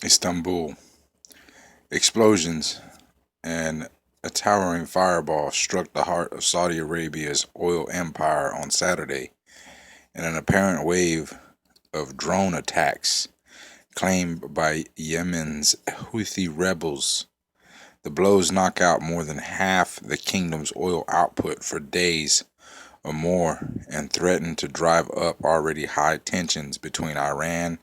Istanbul. Explosions and a towering fireball struck the heart of Saudi Arabia's oil empire on Saturday in an apparent wave of drone attacks claimed by Yemen's Houthi rebels. The blows knock out more than half the kingdom's oil output for days or more and threaten to drive up already high tensions between Iran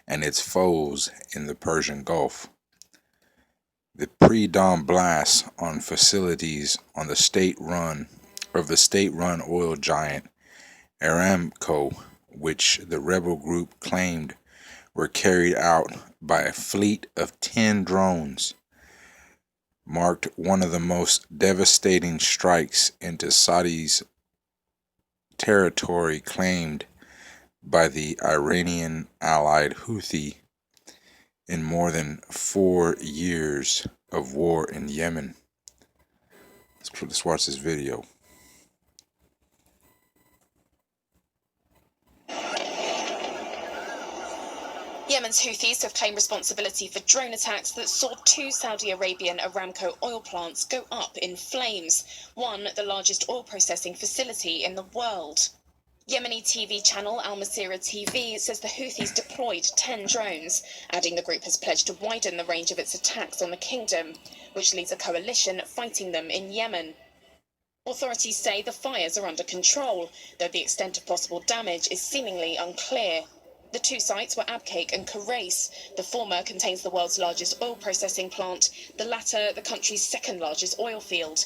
and its foes in the Persian Gulf. The pre-dawn blasts on facilities on the state-run oil giant Aramco, which the rebel group claimed were carried out by a fleet of 10 drones, marked one of the most devastating strikes into Saudi's territory claimed by the Iranian allied Houthi in more than 4 years of war in Yemen. Let's watch this video. Yemen's Houthis have claimed responsibility for drone attacks that saw 2 Saudi Arabian Aramco oil plants go up in flames, one the largest oil processing facility in the world. Yemeni TV channel Al Masirah TV says the Houthis deployed 10 drones, adding the group has pledged to widen the range of its attacks on the kingdom, which leads a coalition fighting them in Yemen. Authorities say the fires are under control, though the extent of possible damage is seemingly unclear. The 2 sites were Abqaiq and Khurais. The former contains the world's largest oil processing plant, the latter the country's second largest oil field.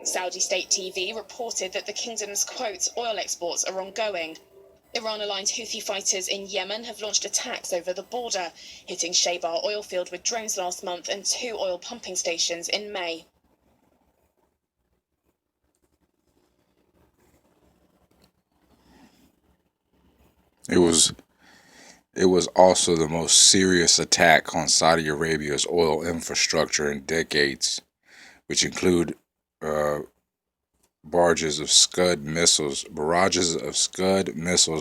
Saudi state TV reported that the kingdom's, quote, oil exports are ongoing. Iran-aligned Houthi fighters in Yemen have launched attacks over the border, hitting Shebar oil field with drones last month and 2 oil pumping stations in May. It was also the most serious attack on Saudi Arabia's oil infrastructure in decades, which include barrages of Scud missiles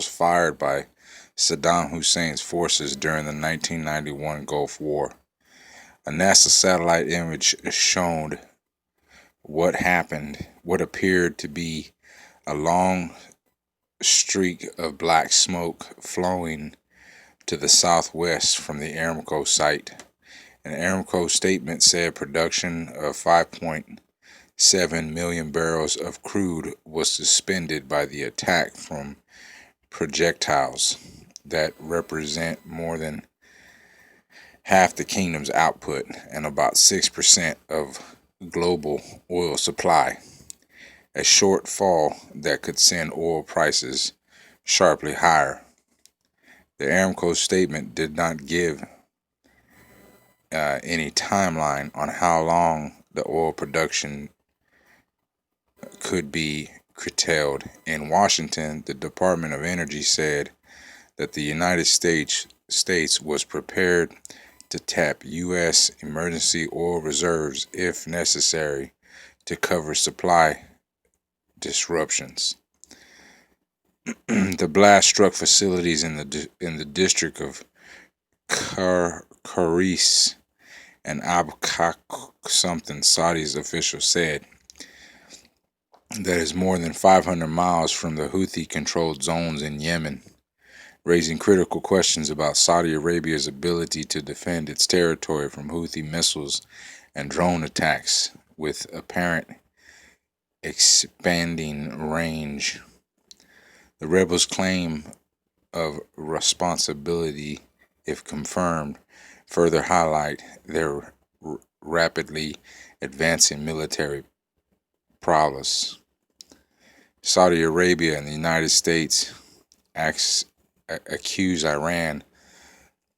fired by Saddam Hussein's forces during the 1991 Gulf War. A NASA satellite image showed what appeared to be a long streak of black smoke flowing to the southwest from the Aramco site. An Aramco statement said production of 5.7 million barrels of crude was suspended by the attack from projectiles that represent more than half the kingdom's output and about 6% of global oil supply, a shortfall that could send oil prices sharply higher. The Aramco statement did not give any timeline on how long the oil production could be curtailed. In Washington, the Department of Energy said that the United States was prepared to tap U.S. emergency oil reserves if necessary to cover supply disruptions. The blast struck facilities in the district of Khurais and Abqaiq, something Saudi's officials said. That is more than 500 miles from the Houthi-controlled zones in Yemen, raising critical questions about Saudi Arabia's ability to defend its territory from Houthi missiles and drone attacks with apparent expanding range. The rebels' claim of responsibility, if confirmed, further highlight their rapidly advancing military prowess. Saudi Arabia and the United States accuse Iran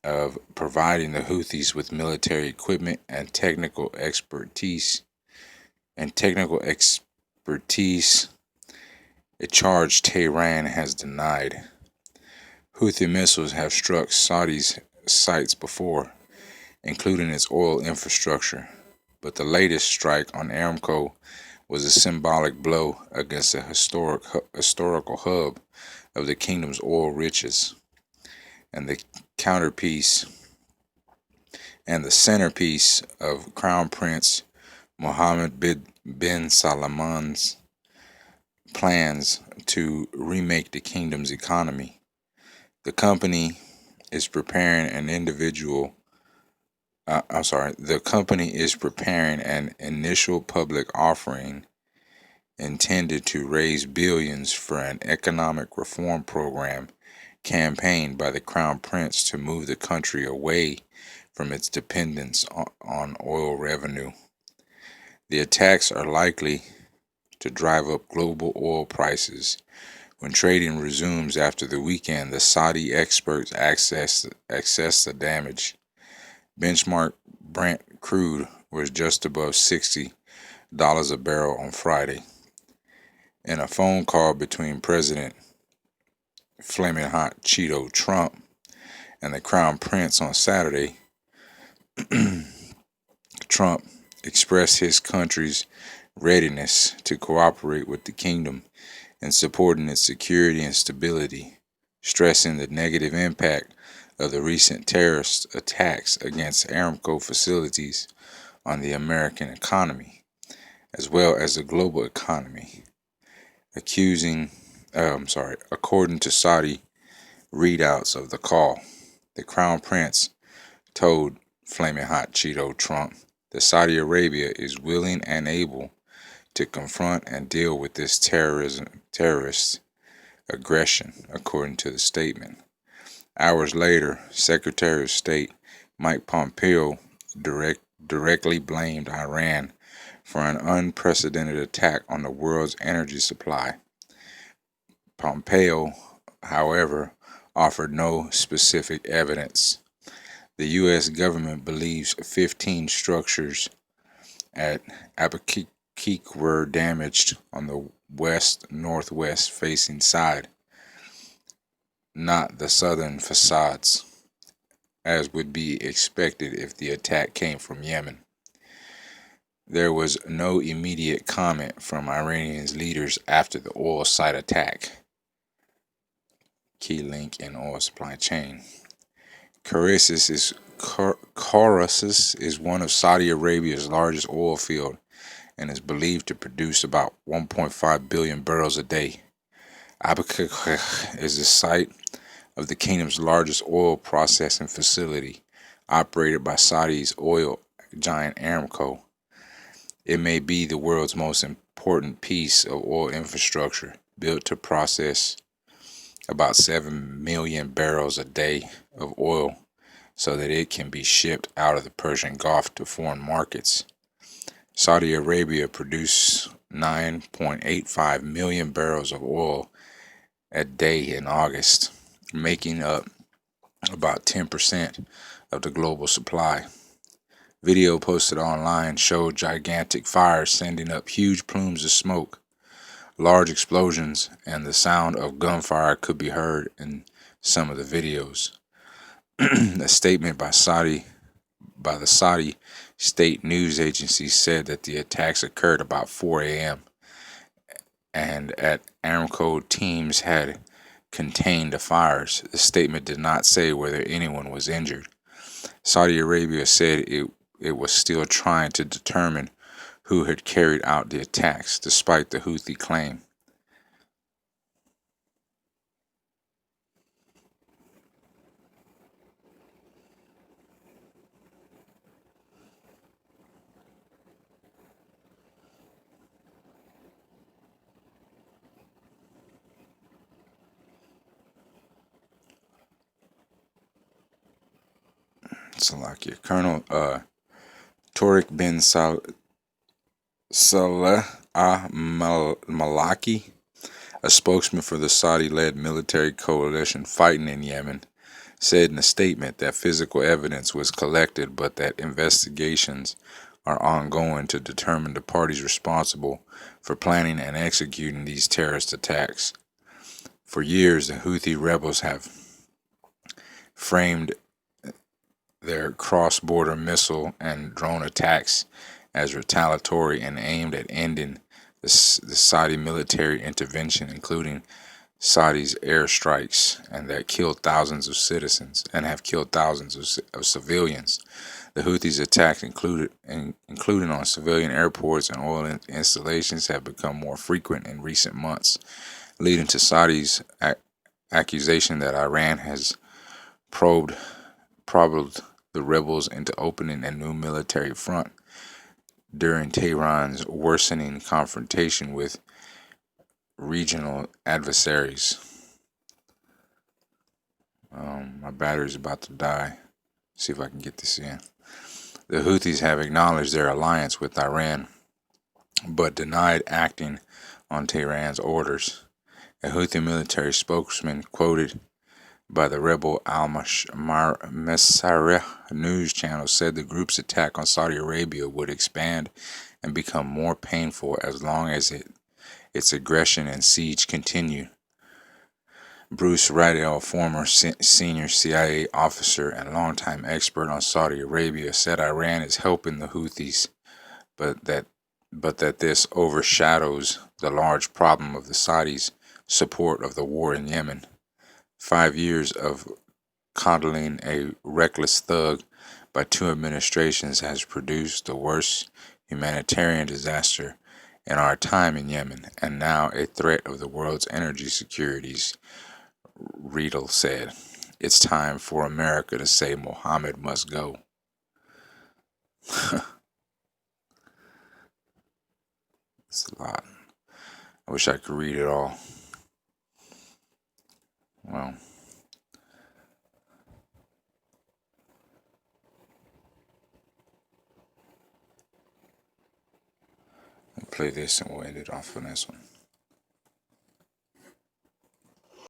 of providing the Houthis with military equipment and technical expertise. A charge Tehran has denied. Houthi missiles have struck Saudi's sites before, including its oil infrastructure, but the latest strike on Aramco was a symbolic blow against a historical hub of the kingdom's oil riches. and the counterpiece and the centerpiece of Crown Prince Mohammed bin Salman's plans to remake the kingdom's economy. The company is preparing an The company is preparing an initial public offering intended to raise billions for an economic reform program campaigned by the Crown Prince to move the country away from its dependence on oil revenue. The attacks are likely to drive up global oil prices. When trading resumes after the weekend, the Saudi experts assess the damage. Benchmark Brent crude was just above $60 a barrel on Friday. In a phone call between President Flaming Hot Cheeto Trump and the Crown Prince on Saturday, Trump expressed his country's readiness to cooperate with the kingdom in supporting its security and stability, stressing the negative impact of the recent terrorist attacks against Aramco facilities on the American economy, as well as the global economy, according to Saudi readouts of the call. The Crown Prince told Flaming Hot Cheeto Trump that Saudi Arabia is willing and able to confront and deal with this terrorist aggression, according to the statement. Hours later, Secretary of State Mike Pompeo directly blamed Iran for an unprecedented attack on the world's energy supply. Pompeo, however, offered no specific evidence. The U.S. government believes 15 structures at Abaqaiq were damaged on the west-northwest facing side, not the southern facades, as would be expected if the attack came from Yemen. There was no immediate comment from Iranian leaders after the oil site attack. Key link in oil supply chain. Karisis is one of Saudi Arabia's largest oil fields and is believed to produce about 1.5 billion barrels a day. Abaqaiq is the site of the kingdom's largest oil processing facility, operated by Saudi's oil giant Aramco. It may be the world's most important piece of oil infrastructure, built to process about 7 million barrels a day of oil so that it can be shipped out of the Persian Gulf to foreign markets. Saudi Arabia produced 9.85 million barrels of oil a day in August, making up about 10% of the global supply. Video posted online showed gigantic fires sending up huge plumes of smoke. Large explosions and the sound of gunfire could be heard in some of the videos. A statement by the Saudi state news agency said that the attacks occurred about 4 a.m. and at Aramco teams had contained the fires. The statement did not say whether anyone was injured. Saudi Arabia said it was still trying to determine who had carried out the attacks, despite the Houthi claim. Colonel Tariq bin Saleh al-Malaki, a spokesman for the Saudi-led military coalition fighting in Yemen, said in a statement that physical evidence was collected but that investigations are ongoing to determine the parties responsible for planning and executing these terrorist attacks. For years, the Houthi rebels have framed their cross-border missile and drone attacks as retaliatory and aimed at ending the Saudi military intervention, including Saudi's airstrikes and that killed thousands of citizens and have killed thousands of civilians. The Houthis' attacks, including on civilian airports and oil installations, have become more frequent in recent months, leading to Saudi's accusation that Iran has probed the rebels into opening a new military front during Tehran's worsening confrontation with regional adversaries. My battery's about to die. See if I can get this in. The Houthis have acknowledged their alliance with Iran, but denied acting on Tehran's orders. A Houthi military spokesman quoted by the rebel Al-Masirah news channel said the group's attack on Saudi Arabia would expand and become more painful as long as its aggression and siege continue. Bruce Riedel, former senior CIA officer and longtime expert on Saudi Arabia, said Iran is helping the Houthis, but that this overshadows the large problem of the Saudis' support of the war in Yemen. 5 years of coddling a reckless thug by two administrations has produced the worst humanitarian disaster in our time in Yemen, and now a threat of the world's energy securities, Riedel said. It's time for America to say Mohammed must go. It's a lot. I wish I could read it all. Well, I'll play this and we'll end it off on this one.